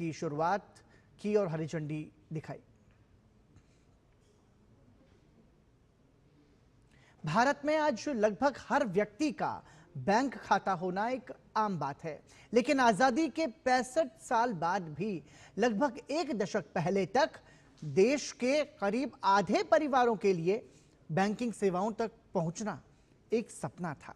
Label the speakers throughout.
Speaker 1: की शुरुआत की और हरी झंडी दिखाई। भारत में आज लगभग हर व्यक्ति का बैंक खाता होना एक आम बात है, लेकिन आजादी के 65 साल बाद भी लगभग एक दशक पहले तक देश के करीब आधे परिवारों के लिए बैंकिंग सेवाओं तक पहुंचना एक सपना था।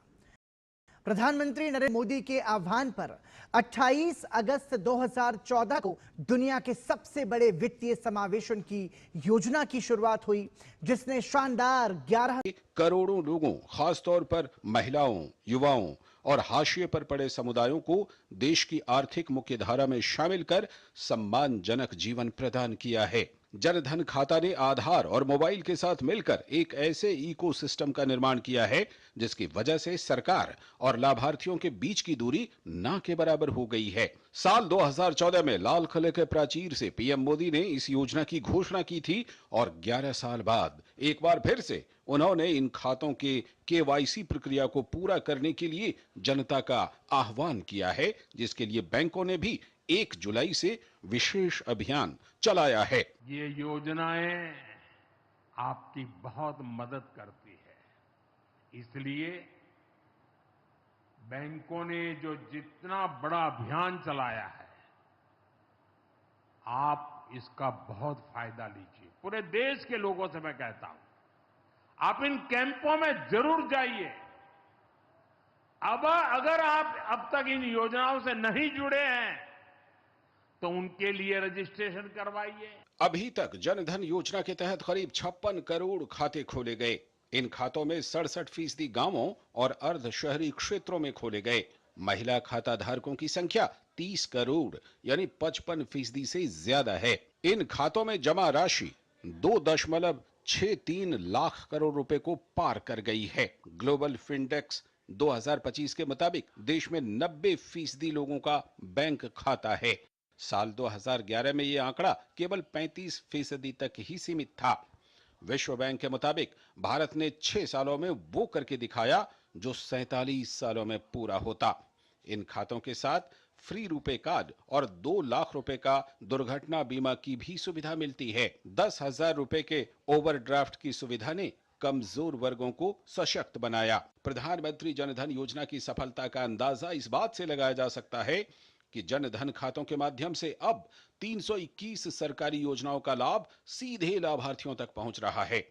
Speaker 1: प्रधानमंत्री नरेंद्र मोदी के आह्वान पर 28 अगस्त 2014 को दुनिया के सबसे बड़े वित्तीय समावेशन की योजना की शुरुआत हुई, जिसने शानदार 11
Speaker 2: करोड़ों लोगों, खासतौर पर महिलाओं, युवाओं और हाशिए पर पड़े समुदायों को देश की आर्थिक मुख्यधारा में शामिल कर सम्मानजनक जीवन प्रदान किया है। जनधन खाता ने आधार और मोबाइल के साथ मिलकर एक ऐसे इकोसिस्टम का निर्माण किया है जिसकी वजह से सरकार और लाभार्थियों के बीच की दूरी ना के बराबर हो गई है। साल 2014 में लाल किले के प्राचीर से पीएम मोदी ने इस योजना की घोषणा की थी और 11 साल बाद एक बार फिर से उन्होंने इन खातों के केवाईसी प्रक्रिया को पूरा करने के लिए जनता का आह्वान किया है, जिसके लिए बैंकों ने भी 1 जुलाई से विशेष अभियान चलाया है।
Speaker 3: ये योजनाएं आपकी बहुत मदद करती है, इसलिए बैंकों ने जो जितना बड़ा अभियान चलाया है, आप इसका बहुत फायदा लीजिए। पूरे देश के लोगों से मैं कहता हूं, आप इन कैंपों में जरूर जाइए। अब अगर आप अब तक इन योजनाओं से नहीं जुड़े हैं तो उनके लिए रजिस्ट्रेशन करवाइए।
Speaker 2: अभी तक जनधन योजना के तहत करीब 56 करोड़ खाते खोले गए। इन खातों में 67% गांवों और अर्ध शहरी क्षेत्रों में खोले गए। महिला खाता धारकों की संख्या 30 करोड़ यानी 55% से ज्यादा है। इन खातों में जमा राशि 2.63 लाख करोड़ रुपए को पार कर गई है। ग्लोबल फिनडेक्स 2025 के मुताबिक देश में 90% लोगों का बैंक खाता है। साल 2011 में यह आंकड़ा केवल 35% तक ही सीमित था। विश्व बैंक के मुताबिक भारत ने 6 सालों में वो करके दिखाया जो 47 सालों में पूरा होता। इन खातों के साथ फ्री रुपए कार्ड और 2 लाख रुपए का दुर्घटना बीमा की भी सुविधा मिलती है। 10,000 रुपए के ओवरड्राफ्ट की सुविधा ने कमजोर वर्गों को सशक्त बनाया। प्रधानमंत्री जनधन योजना की सफलता का अंदाजा इस बात से लगाया जा सकता है कि जनधन खातों के माध्यम से अब 321 सरकारी योजनाओं का लाभ सीधे लाभार्थियों तक पहुंच रहा है,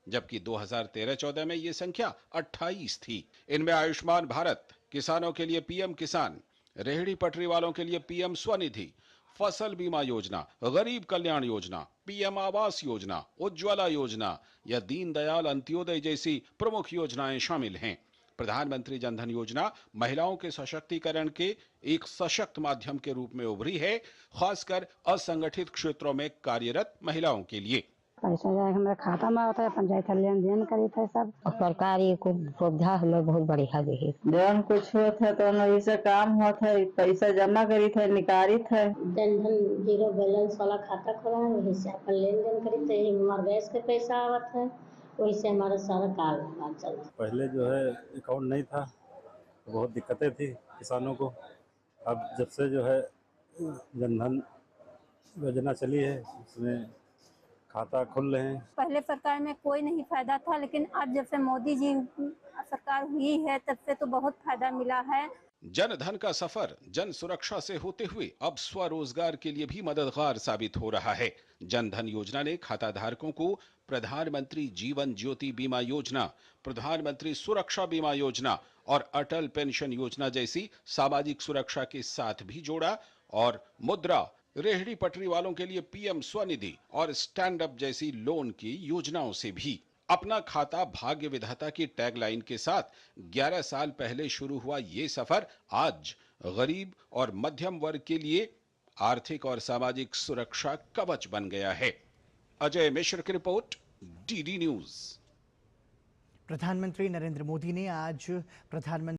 Speaker 2: जबकि 2013-14 में यह संख्या 28 थी। इनमें आयुष्मान भारत, किसानों के लिए पीएम किसान, रेहड़ी पटरी वालों के लिए पीएम स्वनिधि, फसल बीमा योजना, गरीब कल्याण योजना, पीएम आवास योजना, उज्ज्वला योजना या दीनदयाल अंत्योदय जैसी प्रमुख योजनाएं शामिल हैं। प्रधानमंत्री जनधन योजना महिलाओं के सशक्तिकरण के एक सशक्त माध्यम के रूप में उभरी है, खासकर असंगठित क्षेत्रों में कार्यरत महिलाओं के लिए।
Speaker 4: पैसा जाए हमारे खाता में होता है, पंचायत लेन देन करी थे सब और सरकारी को सुविधा हमें बहुत बढ़िया दी।
Speaker 5: जब कुछ होता है तो ऐसे काम होता है, पैसा जमा करी थे, निकाली थे।
Speaker 6: जनधन जीरो बैलेंस वाला खाता खोला है, वही से अपन लेन देन करी थे। हमारे गैस के पैसा आवत है, वही से हमारा सारा कारोबार चलता।
Speaker 7: पहले जो है अकाउंट नहीं था तो बहुत दिक्कतें थी किसानों को। अब जब से जो है जनधन योजना चली है उसमें खाता खुल रहे हैं।
Speaker 8: पहले सरकार में कोई नहीं फायदा था, लेकिन अब जब से मोदी जी सरकार हुई है तब से तो बहुत फायदा मिला है।
Speaker 2: जनधन का सफर जन सुरक्षा से होते हुए अब स्वरोजगार के लिए भी मददगार साबित हो रहा है। जनधन योजना ने खाता धारकों को प्रधानमंत्री जीवन ज्योति बीमा योजना, प्रधानमंत्री सुरक्षा बीमा योजना और अटल पेंशन योजना जैसी सामाजिक सुरक्षा के साथ भी जोड़ा और मुद्रा, रेहड़ी पटरी वालों के लिए पीएम स्वनिधि और स्टैंड अप जैसी लोन की योजनाओं से भी। अपना खाता भाग्य विधाता की टैगलाइन के साथ 11 साल पहले शुरू हुआ ये सफर आज गरीब और मध्यम वर्ग के लिए आर्थिक और सामाजिक सुरक्षा कवच बन गया है। अजय मिश्र की रिपोर्ट, डीडी न्यूज।
Speaker 1: प्रधानमंत्री नरेंद्र मोदी ने आज प्रधानमंत्री